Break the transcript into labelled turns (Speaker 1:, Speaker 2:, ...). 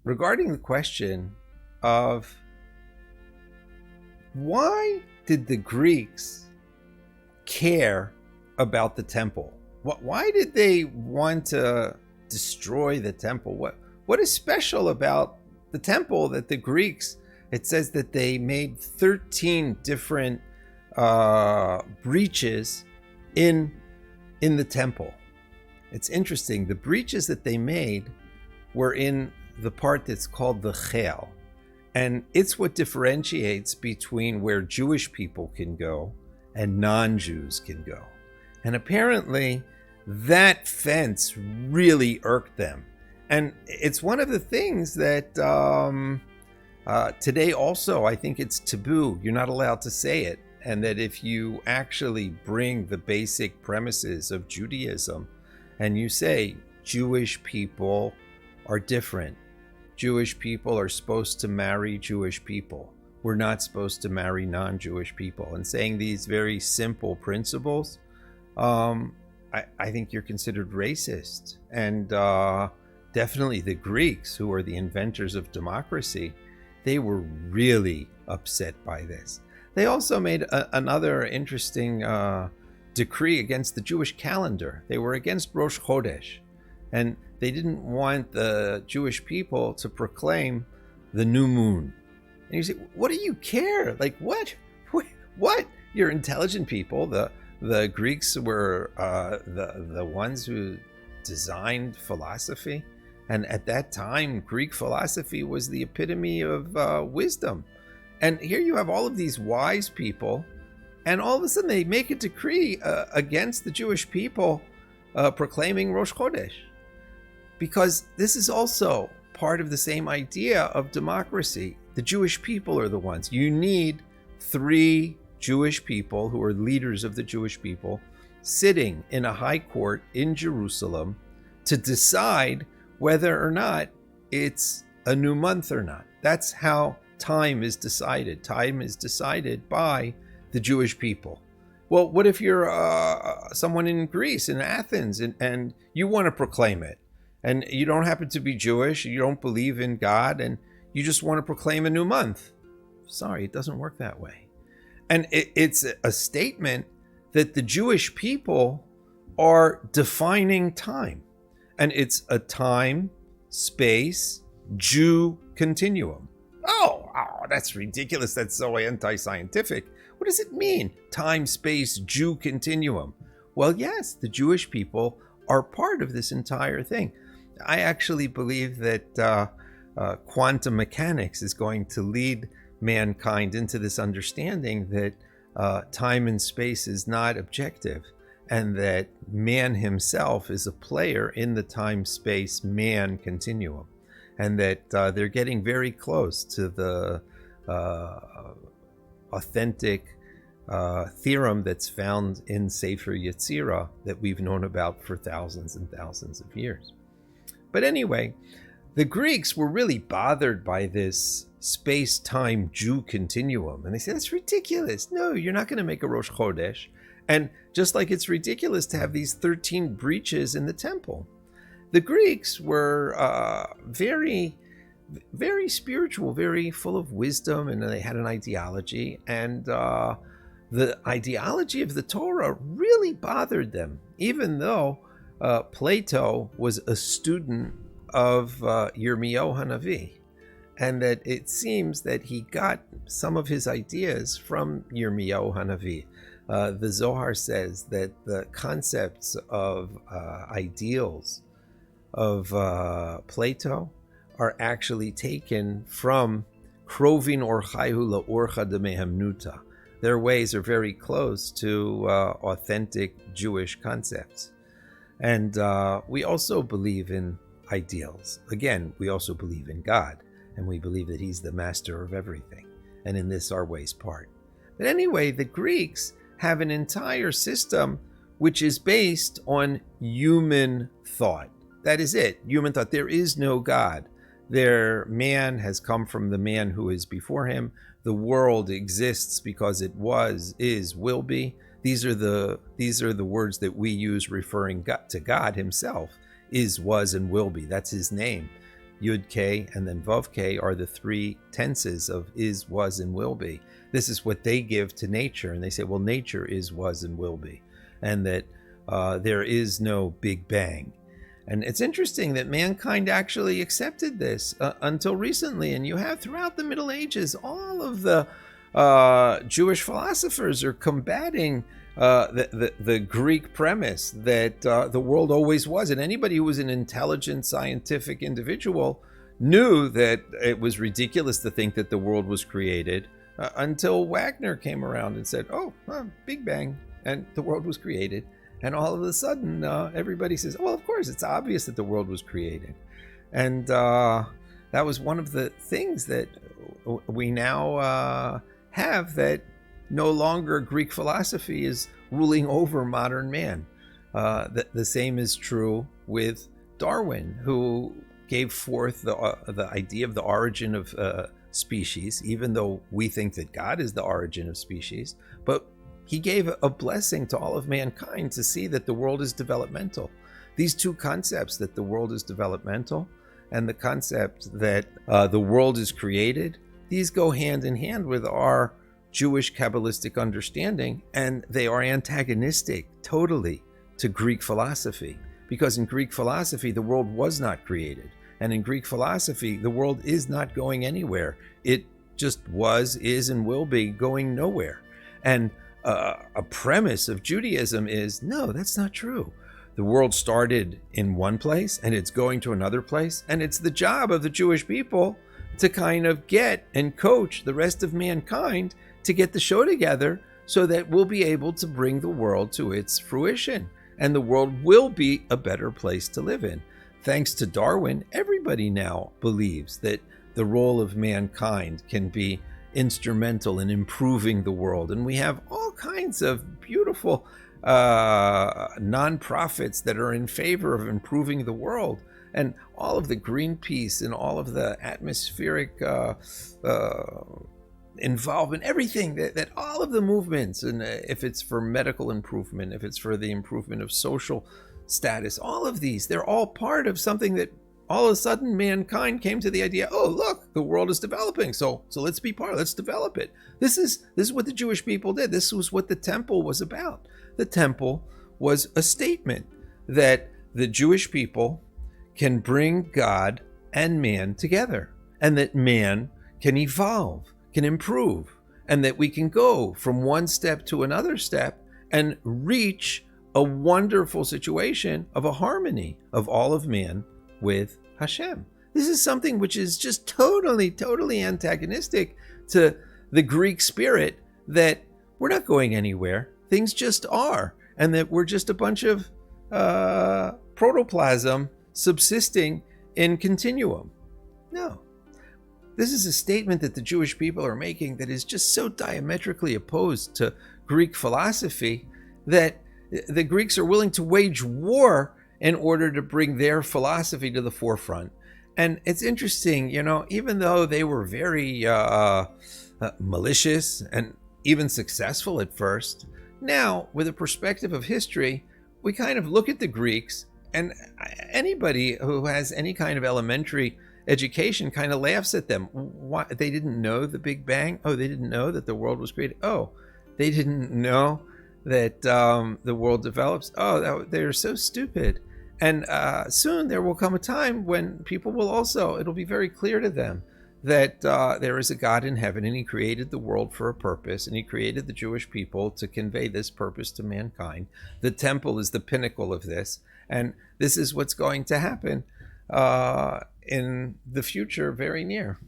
Speaker 1: regarding the question of why did the Greeks care about the temple? Why did they want to destroy the temple? What is special about the temple that the Greeks, it says that they made 13 different breaches in the temple. It's interesting. The breaches that they made were in the part that's called the Chel. And it's what differentiates between where Jewish people can go and non-Jews can go. And apparently that fence really irked them. And it's one of the things that today also, I think it's taboo. You're not allowed to say it. And that if you actually bring the basic premises of Judaism and you say Jewish people are different, Jewish people are supposed to marry Jewish people, we're not supposed to marry non-Jewish people, and saying these very simple principles, I think you're considered racist. And definitely the Greeks, who are the inventors of democracy, they were really upset by this. They also made another interesting decree against the Jewish calendar. They were against Rosh Chodesh, and they didn't want the Jewish people to proclaim the new moon. And you say, what do you care? Like, what? What? You're intelligent people. The Greeks were the ones who designed philosophy. And at that time, Greek philosophy was the epitome of wisdom. And here you have all of these wise people, and all of a sudden they make a decree against the Jewish people proclaiming Rosh Chodesh. Because this is also part of the same idea of democracy. The Jewish people are the ones. You need 3 Jewish people who are leaders of the Jewish people sitting in a high court in Jerusalem to decide whether or not it's a new month or not. That's how time is decided. Time is decided by the Jewish people. Well, what if you're someone in Greece, in Athens, and you want to proclaim it? And you don't happen to be Jewish, you don't believe in God, and you just want to proclaim a new month. Sorry, it doesn't work that way. And it's a statement that the Jewish people are defining time. And it's a time, space, Jew continuum. Oh, that's ridiculous. That's so anti-scientific. What does it mean? Time, space, Jew continuum. Well, yes, the Jewish people are part of this entire thing. I actually believe that quantum mechanics is going to lead mankind into this understanding that time and space is not objective, and that man himself is a player in the time-space-man continuum, and that they're getting very close to the authentic theorem that's found in Sefer Yetzirah that we've known about for thousands and thousands of years. But anyway, the Greeks were really bothered by this space-time Jew continuum. And they said, that's ridiculous. No, you're not going to make a Rosh Chodesh. And just like it's ridiculous to have these 13 breaches in the temple. The Greeks were very, very spiritual, very full of wisdom, and they had an ideology. And the ideology of the Torah really bothered them, even though Plato was a student of Yirmiyahu Hanavi, and that it seems that he got some of his ideas from Yirmiyahu Hanavi. The Zohar says that the concepts of ideals of Plato are actually taken from Krovin Orchaihu La'orcha de Mehemnuta. Their ways are very close to authentic Jewish concepts. And we also believe in ideals. Again, we also believe in God, and we believe that he's the master of everything. And in this, our way's part. But anyway, the Greeks have an entire system which is based on human thought. That is it. Human thought. There is no God. Their man has come from the man who is before him. The world exists because it was, is, will be. These are the words that we use referring to God himself. Is, was, and will be. That's his name. Yud K and then Vav K are the three tenses of is, was, and will be. This is what they give to nature. And they say, well, nature is, was, and will be. And that there is no Big Bang. And it's interesting that mankind actually accepted this until recently. And you have throughout the Middle Ages, all of the Jewish philosophers are combating the Greek premise that the world always was. And anybody who was an intelligent, scientific individual knew that it was ridiculous to think that the world was created until Wagner came around and said, oh, Big Bang, and the world was created. And all of a sudden, everybody says, well, of course, it's obvious that the world was created. And that was one of the things that we now have, that no longer Greek philosophy is ruling over modern man. The same is true with Darwin, who gave forth the idea of the origin of species, even though we think that God is the origin of species. But he gave a blessing to all of mankind to see that the world is developmental. These two concepts, that the world is developmental and the concept that the world is created, these go hand in hand with our Jewish Kabbalistic understanding, and they are antagonistic totally to Greek philosophy. Because in Greek philosophy, the world was not created. And in Greek philosophy, the world is not going anywhere. It just was, is, and will be going nowhere. And a premise of Judaism is, no, that's not true. The world started in one place and it's going to another place. And it's the job of the Jewish people to kind of get and coach the rest of mankind to get the show together so that we'll be able to bring the world to its fruition. And the world will be a better place to live in. Thanks to Darwin, everybody now believes that the role of mankind can be instrumental in improving the world. And we have all kinds of beautiful nonprofits that are in favor of improving the world. And all of the Greenpeace and all of the atmospheric involvement, everything that all of the movements, and if it's for medical improvement, if it's for the improvement of social status, all of these, they're all part of something that all of a sudden mankind came to the idea, oh, look, the world is developing. So let's be part, let's develop it. This is what the Jewish people did. This was what the temple was about. The temple was a statement that the Jewish people can bring God and man together, and that man can evolve, can improve, and that we can go from one step to another step and reach a wonderful situation of a harmony of all of man with Hashem. This is something which is just totally antagonistic to the Greek spirit, that we're not going anywhere. Things just are. And that we're just a bunch of protoplasm subsisting in continuum. No. This is a statement that the Jewish people are making that is just so diametrically opposed to Greek philosophy that the Greeks are willing to wage war in order to bring their philosophy to the forefront. And it's interesting, even though they were very malicious and even successful at first, now with a perspective of history, we kind of look at the Greeks, and anybody who has any kind of elementary education kind of laughs at them. Why? They didn't know the Big Bang? Oh, they didn't know that the world was created? Oh, they didn't know that the world develops? Oh, they're so stupid. And soon there will come a time when people will also, it'll be very clear to them that there is a God in heaven, and he created the world for a purpose, and he created the Jewish people to convey this purpose to mankind. The temple is the pinnacle of this, and this is what's going to happen in the future very near.